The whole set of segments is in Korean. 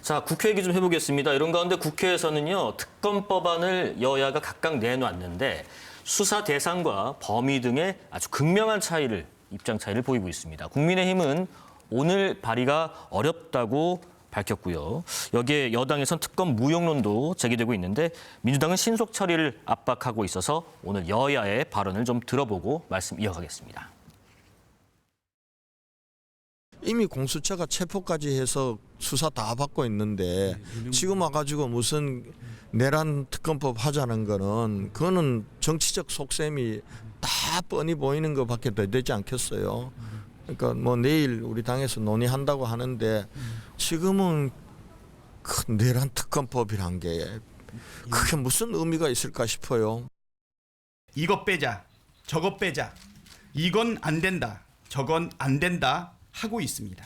자, 국회 얘기 좀 해보겠습니다. 이런 가운데 국회에서는요, 특검법안을 여야가 각각 내놨는데 수사 대상과 범위 등의 아주 극명한 입장 차이를 보이고 있습니다. 국민의힘은 오늘 발의가 어렵다고 밝혔고요. 여기에 여당에선 특검 무용론도 제기되고 있는데 민주당은 신속 처리를 압박하고 있어서 오늘 여야의 발언을 좀 들어보고 말씀 이어가겠습니다. 이미 공수처가 체포까지 해서 수사 다 받고 있는데 지금 와가지고 무슨 내란 특검법 하자는 그거는 정치적 속셈이 다 뻔히 보이는 것밖에 더 되지 않겠어요. 그러니까 뭐 내일 우리 당에서 논의한다고 하는데 지금은 그 내란 특검법이란 게 그게 무슨 의미가 있을까 싶어요. 이것 빼자, 저것 빼자, 이건 안 된다, 저건 안 된다 하고 있습니다.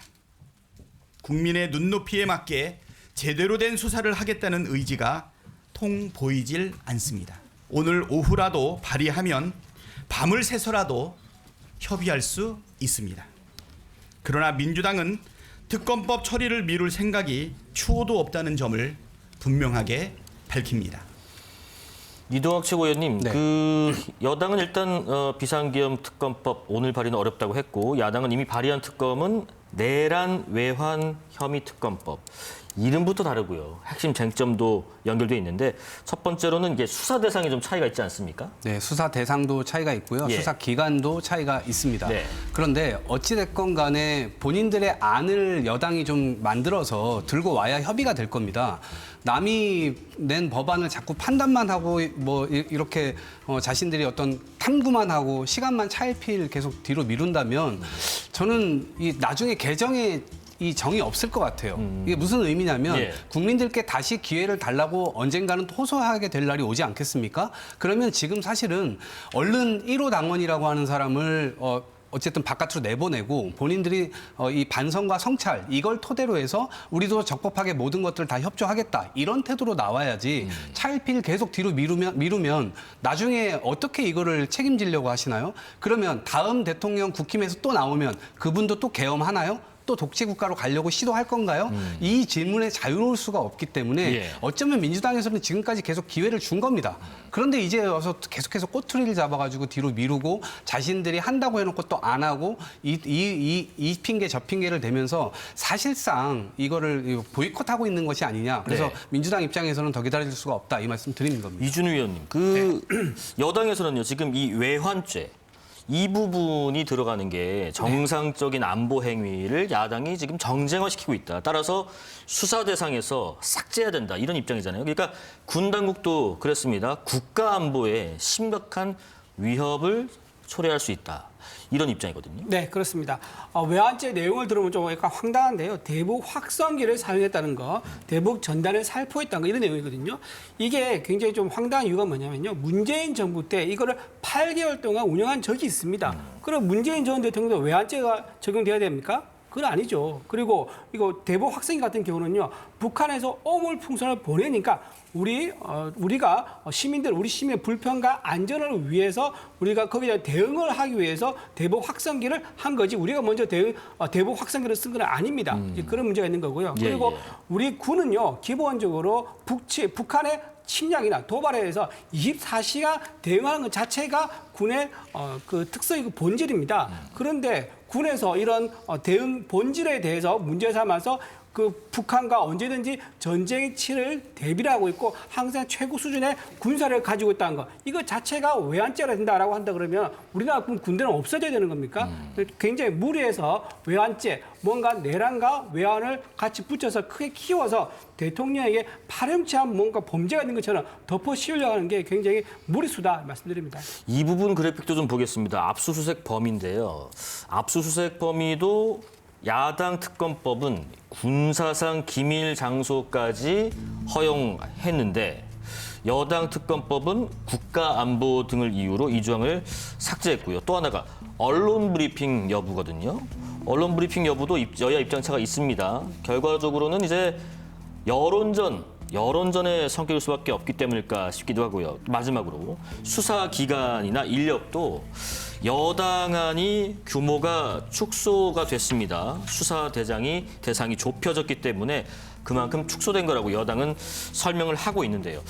국민의 눈높이에 맞게 제대로 된 수사를 하겠다는 의지가 통 보이질 않습니다. 오늘 오후라도 발의하면 밤을 새서라도 협의할 수 있습니다. 그러나 민주당은 특검법 처리를 미룰 생각이 추호도 없다는 점을 분명하게 밝힙니다. 이동학 최고위원님, 네. 여당은 일단 비상계엄 특검법 오늘 발의는 어렵다고 했고 야당은 이미 발의한 특검은 내란 외환 혐의 특검법. 이름부터 다르고요. 핵심 쟁점도 연결돼 있는데 첫 번째로는 이게 수사 대상이 좀 차이가 있지 않습니까? 네, 수사 대상도 차이가 있고요. 예. 수사 기간도 차이가 있습니다. 네. 그런데 어찌됐건 간에 본인들의 안을 여당이 좀 만들어서 들고 와야 협의가 될 겁니다. 남이 낸 법안을 자꾸 판단만 하고 뭐 이렇게 자신들이 어떤 탐구만 하고 시간만 차일피일 계속 뒤로 미룬다면 저는 이 나중에 개정에 이 정이 없을 것 같아요. 이게 무슨 의미냐면 예. 국민들께 다시 기회를 달라고 언젠가는 호소하게 될 날이 오지 않겠습니까? 그러면 지금 사실은 얼른 1호 당원이라고 하는 사람을 어쨌든 바깥으로 내보내고 본인들이 이 반성과 성찰 이걸 토대로 해서 우리도 적법하게 모든 것들을 다 협조하겠다 이런 태도로 나와야지 차일피일 계속 뒤로 미루면 나중에 어떻게 이거를 책임지려고 하시나요? 그러면 다음 대통령 국힘에서 또 나오면 그분도 또 계엄하나요? 또 독재국가로 가려고 시도할 건가요? 이 질문에 자유로울 수가 없기 때문에 예. 어쩌면 민주당에서는 지금까지 계속 기회를 준 겁니다. 그런데 이제 와서 계속해서 꼬투리를 잡아가지고 뒤로 미루고 자신들이 한다고 해놓고 또 안 하고 이 핑계 저 핑계를 대면서 사실상 이거를 보이콧하고 있는 것이 아니냐. 그래서 네. 민주당 입장에서는 더 기다릴 수가 없다. 이 말씀 드리는 겁니다. 이준우 의원님, 여당에서는요 지금 이 외환죄 이 부분이 들어가는 게 정상적인 안보 행위를 야당이 지금 정쟁화시키고 있다. 따라서 수사 대상에서 삭제해야 된다. 이런 입장이잖아요. 그러니까 군 당국도 그랬습니다. 국가 안보에 심각한 위협을 초래할 수 있다. 이런 입장이거든요. 네, 그렇습니다. 외환죄 내용을 들으면 좀 약간 황당한데요. 대북 확성기를 사용했다는 거, 대북 전단을 살포했다는 거 이런 내용이거든요. 이게 굉장히 좀 황당한 이유가 뭐냐면요. 문재인 정부 때 이거를 8개월 동안 운영한 적이 있습니다. 그럼 문재인 전 대통령도 외환죄가 적용돼야 됩니까? 그건 아니죠. 그리고 이거 대북 확성기 같은 경우는요. 북한에서 어물풍선을 보내니까 우리가 우리 시민의 불편과 안전을 위해서 우리가 거기에 대응을 하기 위해서 대북 확성기를 한 거지 우리가 먼저 대북 확성기를 쓴 건 아닙니다. 이제 그런 문제가 있는 거고요. 예, 그리고 예. 우리 군은요 기본적으로 북한의 침략이나 도발에 의해서 24시간 대응하는 것 자체가 군의 그 특성이고 본질입니다. 그런데 군에서 이런 대응 본질에 대해서 문제 삼아서 그 북한과 언제든지 전쟁이 치를 대비를 하고 있고 항상 최고 수준의 군사를 가지고 있다는 거. 이거 자체가 외환죄가 된다라고 한다 그러면 우리나라 군대는 없어져야 되는 겁니까? 굉장히 무리해서 외환죄, 뭔가 내란과 외환을 같이 붙여서 크게 키워서 대통령에게 파렴치한 뭔가 범죄가 있는 것처럼 덮어 씌우려고 하는 게 굉장히 무리수다 말씀드립니다. 이 부분 그래픽도 좀 보겠습니다. 압수수색 범위인데요. 압수수색 범위도 야당 특검법은 군사상 기밀 장소까지 허용했는데 여당 특검법은 국가안보 등을 이유로 이 조항을 삭제했고요. 또 하나가 언론 브리핑 여부거든요. 언론 브리핑 여부도 여야 입장차가 있습니다. 결과적으로는 이제 여론전의 성격일 수밖에 없기 때문일까 싶기도 하고요. 마지막으로 수사 기간이나 인력도 여당안이 규모가 축소가 됐습니다. 수사 대상이 좁혀졌기 때문에 그만큼 축소된 거라고 여당은 설명을 하고 있는데요.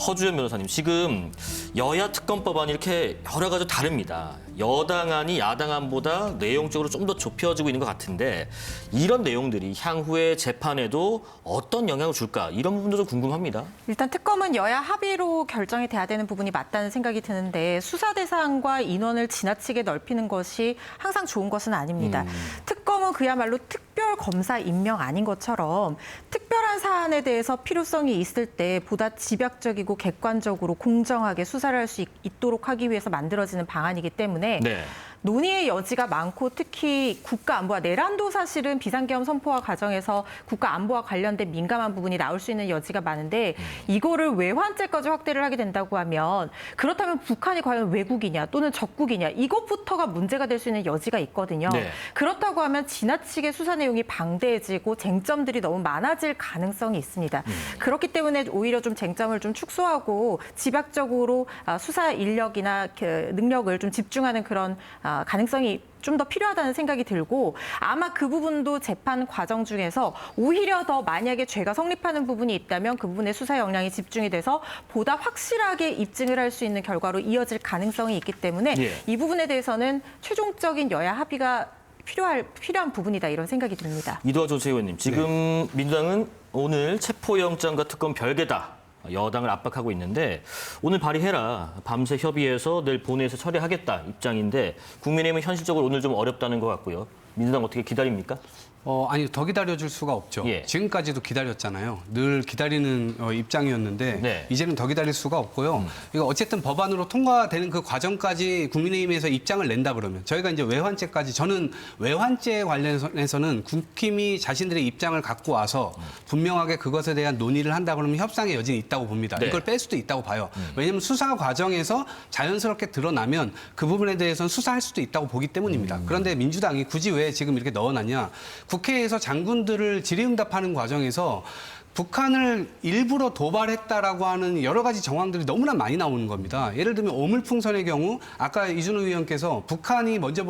허주연 변호사님, 지금 여야 특검법안이 이렇게 여러 가지 다릅니다. 여당안이 야당안보다 내용적으로 좀 더 좁혀지고 있는 것 같은데 이런 내용들이 향후에 재판에도 어떤 영향을 줄까? 이런 부분도 좀 궁금합니다. 일단 특검은 여야 합의로 결정이 돼야 되는 부분이 맞다는 생각이 드는데 수사 대상과 인원을 지나치게 넓히는 것이 항상 좋은 것은 아닙니다. 특검은 그야말로 특별 검사 임명 아닌 것처럼 특별한 사안에 대해서 필요성이 있을 때 보다 집약적이고 객관적으로 공정하게 수사를 할 수 있도록 하기 위해서 만들어지는 방안이기 때문에 네. 논의의 여지가 많고 특히 국가안보와 내란도 사실은 비상계엄 선포와 과정에서 국가안보와 관련된 민감한 부분이 나올 수 있는 여지가 많은데 이거를 외환죄까지 확대를 하게 된다고 하면 그렇다면 북한이 과연 외국이냐 또는 적국이냐 이것부터가 문제가 될 수 있는 여지가 있거든요. 네. 그렇다고 하면 지나치게 수사 내용이 방대해지고 쟁점들이 너무 많아질 가능성이 있습니다. 그렇기 때문에 오히려 좀 쟁점을 좀 축소하고 집약적으로 수사 인력이나 능력을 좀 집중하는 그런 가능성이 좀 더 필요하다는 생각이 들고 아마 그 부분도 재판 과정 중에서 오히려 더 만약에 죄가 성립하는 부분이 있다면 그 부분에 수사 역량이 집중이 돼서 보다 확실하게 입증을 할 수 있는 결과로 이어질 가능성이 있기 때문에 예. 이 부분에 대해서는 최종적인 여야 합의가 필요한 부분이다 이런 생각이 듭니다. 이도하 전 의원님, 지금 민주당은 오늘 체포영장과 특검 별개다. 여당을 압박하고 있는데 오늘 발의해라. 밤새 협의해서 내일 본회의에서 처리하겠다 입장인데 국민의힘은 현실적으로 오늘 좀 어렵다는 것 같고요. 민주당 어떻게 기다립니까? 아니 더 기다려줄 수가 없죠. 예. 지금까지도 기다렸잖아요. 늘 기다리는 입장이었는데 네. 이제는 더 기다릴 수가 없고요. 이거 어쨌든 법안으로 통과되는 그 과정까지 국민의힘에서 입장을 낸다 그러면 저희가 이제 외환죄까지 저는 외환죄 관련해서는 국힘이 자신들의 입장을 갖고 와서 분명하게 그것에 대한 논의를 한다 그러면 협상의 여지는 있다고 봅니다. 네. 이걸 뺄 수도 있다고 봐요. 왜냐하면 수사 과정에서 자연스럽게 드러나면 그 부분에 대해서는 수사할 수도 있다고 보기 때문입니다. 그런데 민주당이 굳이 왜 지금 이렇게 넣어놨냐? 국회에서 장군들을 질의응답하는 과정에서 북한을 일부러 도발했다라고 하는 여러 가지 정황들이 너무나 많이 나오는 겁니다. 예를 들면 오물풍선의 경우 아까 이준우 의원께서 북한이 먼저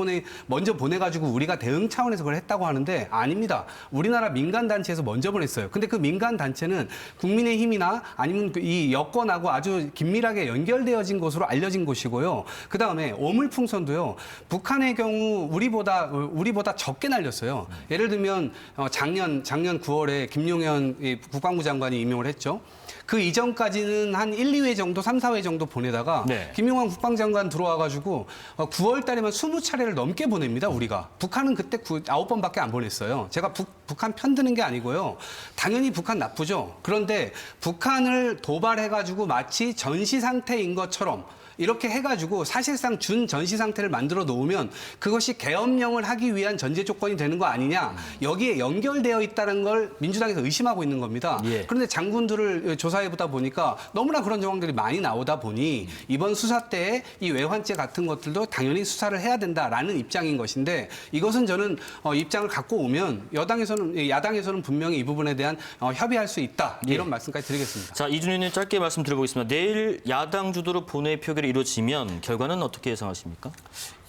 보내가지고 우리가 대응 차원에서 그걸 했다고 하는데 아닙니다. 우리나라 민간 단체에서 먼저 보냈어요. 근데 그 민간 단체는 국민의힘이나 아니면 이 여권하고 아주 긴밀하게 연결되어진 것으로 알려진 곳이고요. 그 다음에 오물풍선도요. 북한의 경우 우리보다 적게 날렸어요. 예를 들면 작년 9월에 김용현 국방부 장관이 임명을 했죠. 그 이전까지는 한 1, 2회 정도, 3, 4회 정도 보내다가 네. 김용환 국방장관 들어와가지고 9월 달에만 20차례를 넘게 보냅니다, 우리가. 북한은 그때 9번밖에 안 보냈어요. 제가 북한 편드는 게 아니고요. 당연히 북한 나쁘죠. 그런데 북한을 도발해가지고 마치 전시 상태인 것처럼 이렇게 해가지고 사실상 준 전시 상태를 만들어 놓으면 그것이 계엄령을 하기 위한 전제 조건이 되는 거 아니냐. 여기에 연결되어 있다는 걸 민주당에서 의심하고 있는 겁니다. 예. 그런데 장군들을 조사해보다 보니까 너무나 그런 정황들이 많이 나오다 보니 이번 수사 때 이 외환죄 같은 것들도 당연히 수사를 해야 된다라는 입장인 것인데 이것은 저는 입장을 갖고 오면 야당에서는 분명히 이 부분에 대한 협의할 수 있다. 이런 말씀까지 드리겠습니다. 자, 이준희 의원님 짧게 말씀드려보겠습니다. 내일 야당 주도로 본회의 표결이 이루어지면 결과는 어떻게 예상하십니까?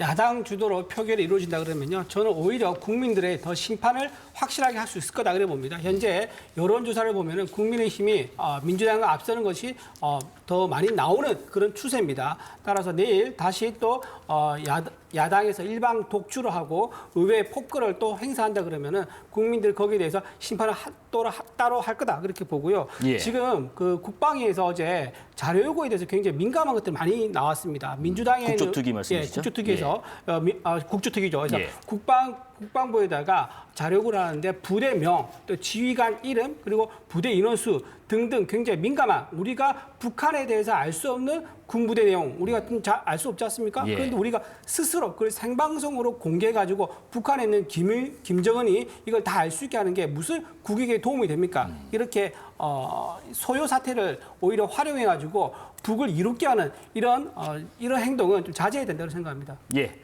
야당 주도로 표결이 이루어진다 그러면요. 저는 오히려 국민들의 더 심판을 확실하게 할 수 있을 거다 그래 봅니다. 현재 여론조사를 보면은 국민의힘이 민주당을 앞서는 것이 더 많이 나오는 그런 추세입니다. 따라서 내일 다시 또 야당에서 일방 독주를 하고 의회 폭거를 또 행사한다 그러면은 국민들 거기에 대해서 심판을 따로 할 거다 그렇게 보고요. 예. 지금 그 국방위에서 어제 자료 요구에 대해서 굉장히 민감한 것들이 많이 나왔습니다. 민주당의 국조특위 말씀이시죠? 예, 국조특위에서 국조특위죠. 그래서 예. 국방부에다가 자료 요구를 하는데 부대명, 또 지휘관 이름, 그리고 부대 인원수 등등 굉장히 민감한 우리가 북한에 대해서 알 수 없는 군부대 내용 우리가 알 수 없지 않습니까? 예. 그런데 우리가 스스로 그걸 생방송으로 공개해가지고 북한에 있는 김정은이 이걸 다 알 수 있게 하는 게 무슨 국익에 도움이 됩니까? 이렇게 소요 사태를 오히려 활용해가지고 북을 이롭게 하는 이런 행동은 좀 자제해야 된다고 생각합니다. 예.